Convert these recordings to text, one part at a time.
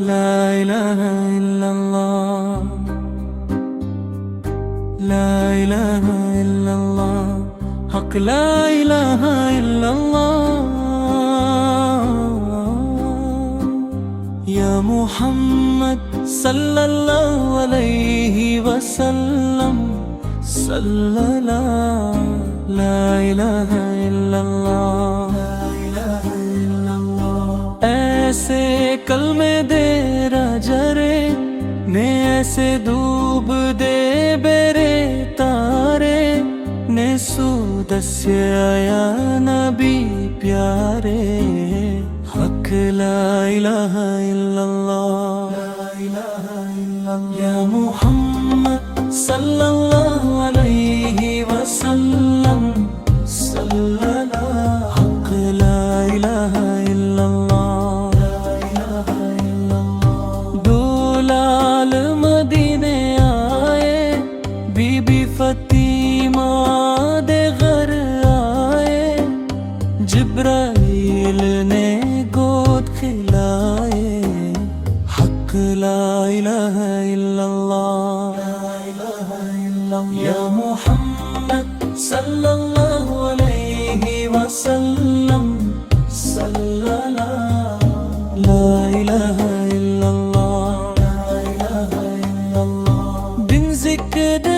لا إله إلا الله لا إله إلا الله حق لا إله إلا الله يا محمد صلى الله عليه وسلم صلى الله لا إله إلا الله ایسے کلمے دے راجا رے نے ایسے ڈوب دے بیرے تارے نے سودسیا یا نبی پیارے حق لا الہ الا اللہ یا محمد صلی اللہ علیہ وسلم صلی اللہ حق لا الہ الا اللہ فاطمہ دے گھر آئے جبرائیل نے گود کھلائے حق لا الہ الا اللہ یا محمد صلی اللہ علیہ وسلم صلی اللہ لا الہ الا اللہ بن ذکر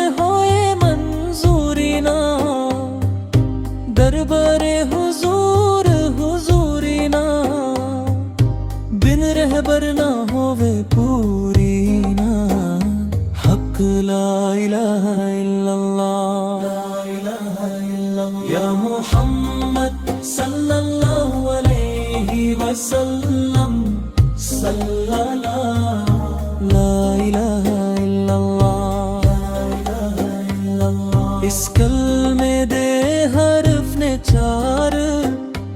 دربار حضور حضورینا بن رہبر نہ ہووے پورینا حق لا الہ الا اللہ یا محمد صلی اللہ علیہ وسلم صلی اللہ لا الہ الا اللہ اس کلمے دے حرف نے چار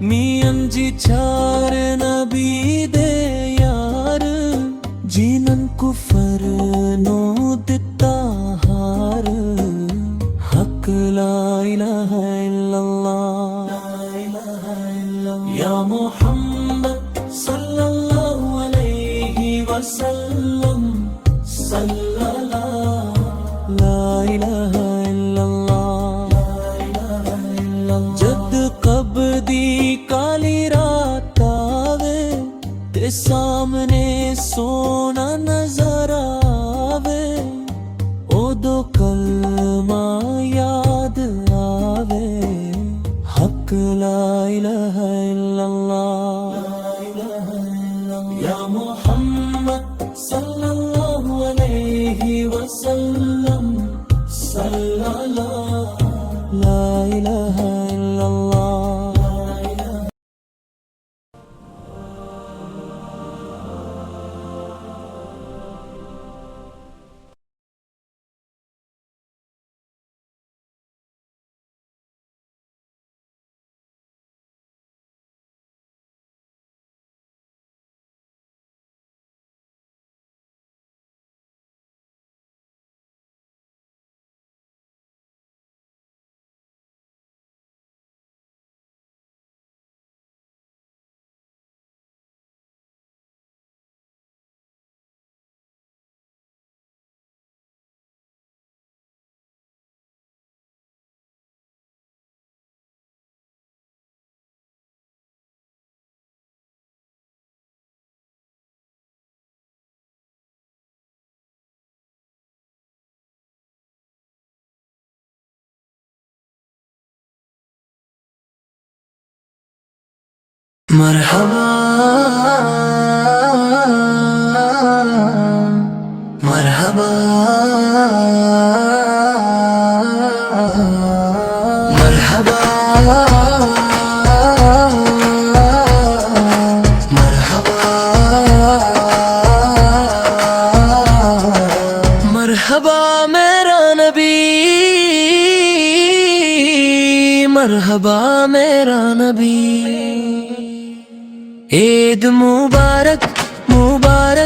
میاں جی چار نبی دے یار جینن کفر نو دتا ہار حق لا الہ الا اللہ یا محمد صلی اللہ علیہ وسلم صلی اللہ لا الہ الا اللہ جد قبدی کالی رات آوے تے سامنے سونا نظر آوے او دو کلمہ یاد آوے حق لا الہ الا اللہ یا محمد صلی اللہ علیہ وسلم صلی اللہ لا الہ الا اللہ مرحبا مرحبا مرحبا مرحبا مرحبا میرا نبی مرحبا میرا نبی عید مبارک مبارک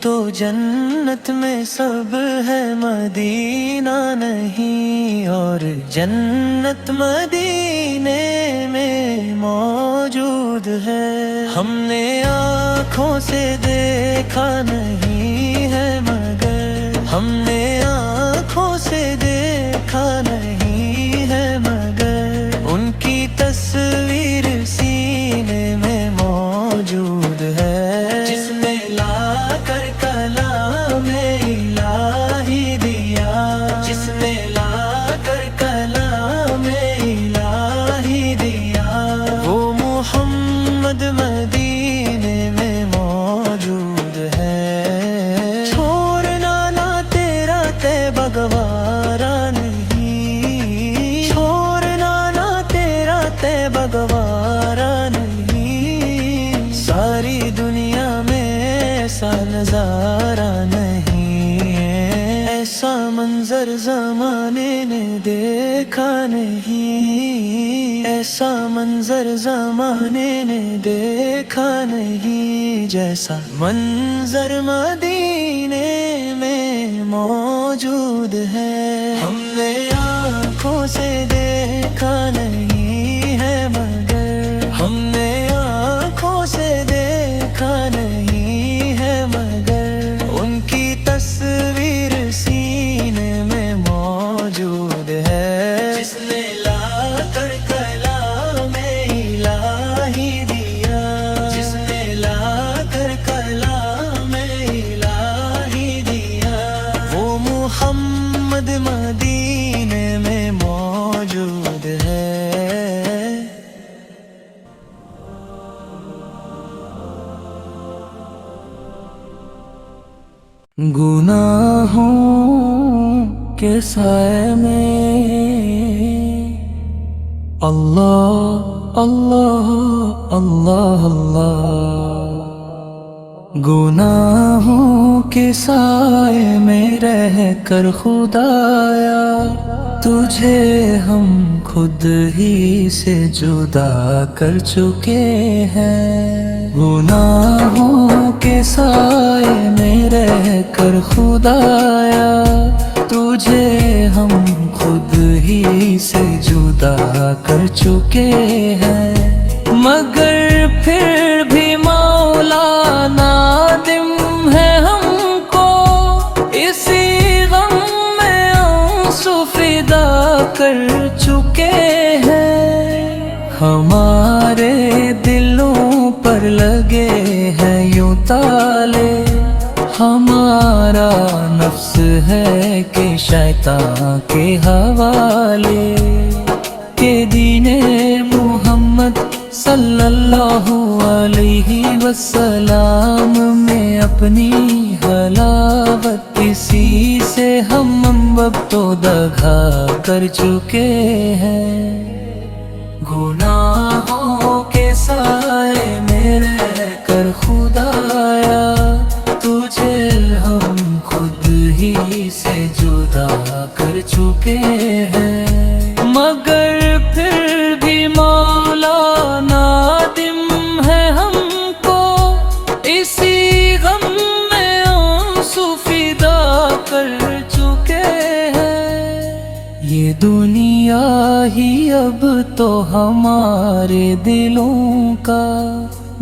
تو جنت میں سب ہے مدینہ نہیں، اور جنت مدینے میں موجود ہے۔ ہم نے آنکھوں سے دیکھا نہیں ہے مگر، ہم نے آنکھوں سے دیکھا نہیں ہے مگر، ان کی تصویر سینے میں موجود ہے۔ جس نے لا کر کلام الہی دیا، جس نے لا کر کلام الہی دیا، وہ محمد مدینے میں موجود ہے۔ چھوڑنا نہ تیرا طیبہ گوارا نہیں، چھوڑنا نہ تیرا طیبہ گوارا نہیں، ساری دنیا میں ایسا نظارہ نہیں ہے، ایسا منظر زمانے نے دیکھا نہیں، ایسا منظر زمانے نے دیکھا نہیں، جیسا منظر مدینے میں موجود ہے۔ ہم نے آنکھوں سے دیکھا نہیں ہے مگر، ہم نے آنکھوں سے دیکھا نہیں ہے مگر، ان کی تصویر سینے میں موجود ہے۔ جس نے لا کر کلام الہی دیا، جس نے لا کر کلام الہی دیا، وہ محمد مدینے میں موجود ہے۔ گناہوں کے سائے میں اللہ اللہ اللہ اللہ، گناہوں کے سائے میں رہ کر خدایا تجھے ہم خود ہی سے جدا کر چکے ہیں، گناہوں کے سائے میں رہ کر خدایا تجھے ہم خود ہی سے جدا کر چکے ہیں، مگر پھر بھی مولا نادم ہے ہم کو، اسی غم میں آنسو فدا کر چکے ہیں، ہمارے دلوں پر لگے ہیں یوں تالے، ہمارا نفس ہے کہ شیطان کے حوالے، کہ دین محمد صلی اللہ علیہ وسلم میں اپنی حلاوت اسی سے ہم اب تو دگا کر چکے ہیں، گناہوں کے سائے میں رہ کر خدایا تجھے ہم خود ہی سے جدا کر چکے ہیں، مگر پھر بھی مولا نادم ہے ہم کو، اسی غم میں آنسو فدا کر چکے ہیں، یہ دنیا ہی اب تو ہمارے دلوں کا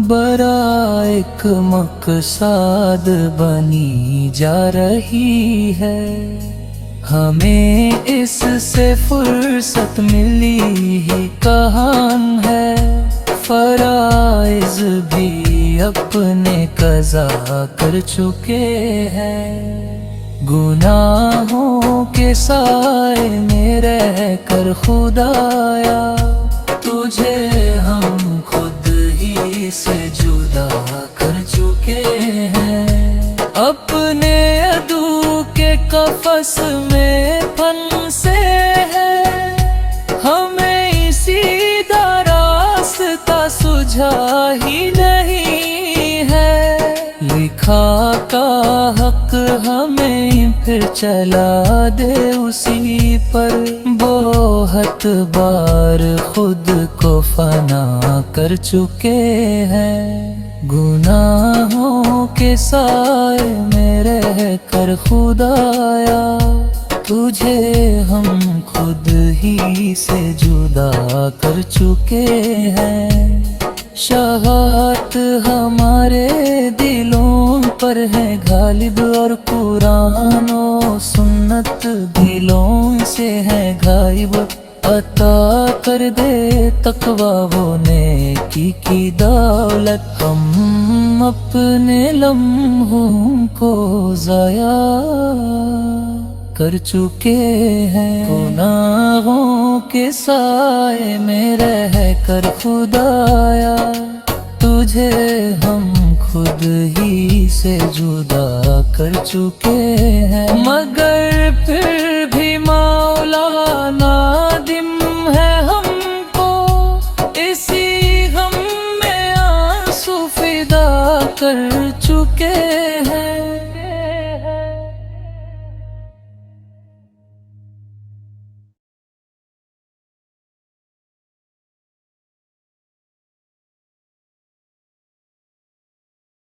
بڑا ایک مقصد بنی جا رہی ہے، ہمیں اس سے فرصت ملی ہی کہاں ہے، فرائض بھی اپنے قضا کر چکے ہیں، گناہوں کے سائے میں رہ کر خدایا تجھے ہم خود ہی سے جدا کر چکے ہیں، اپنے عدو کے قفس میں پھنسے ہیں، ہمیں اسی دا راستہ سجھا ہی نہیں ہے، لکھا کا حق ہمیں پھر چلا دے اسی پر، بہت بار خود کو فنا کر چکے ہیں، گناہوں کے کے سائے میں رہ کر خدایا تجھے ہم خود ہی سے جدا کر چکے ہیں شہادت ہمارے دلوں پر ہے غالب اور قرآن و سنت دلوں سے ہے غائب عطا کر دے تقویٰ وہ نیکی کی دولت ہم اپنے لمحوں کو ضائع کر چکے ہیں گناہوں کے سائے میں رہ کر خدایا تجھے ہم خود ہی سے جدا کر چکے ہیں مگر پھر بھی مولا نادم ہے ہم کو اسی غم میں آنسو فدا کر چکے ہیں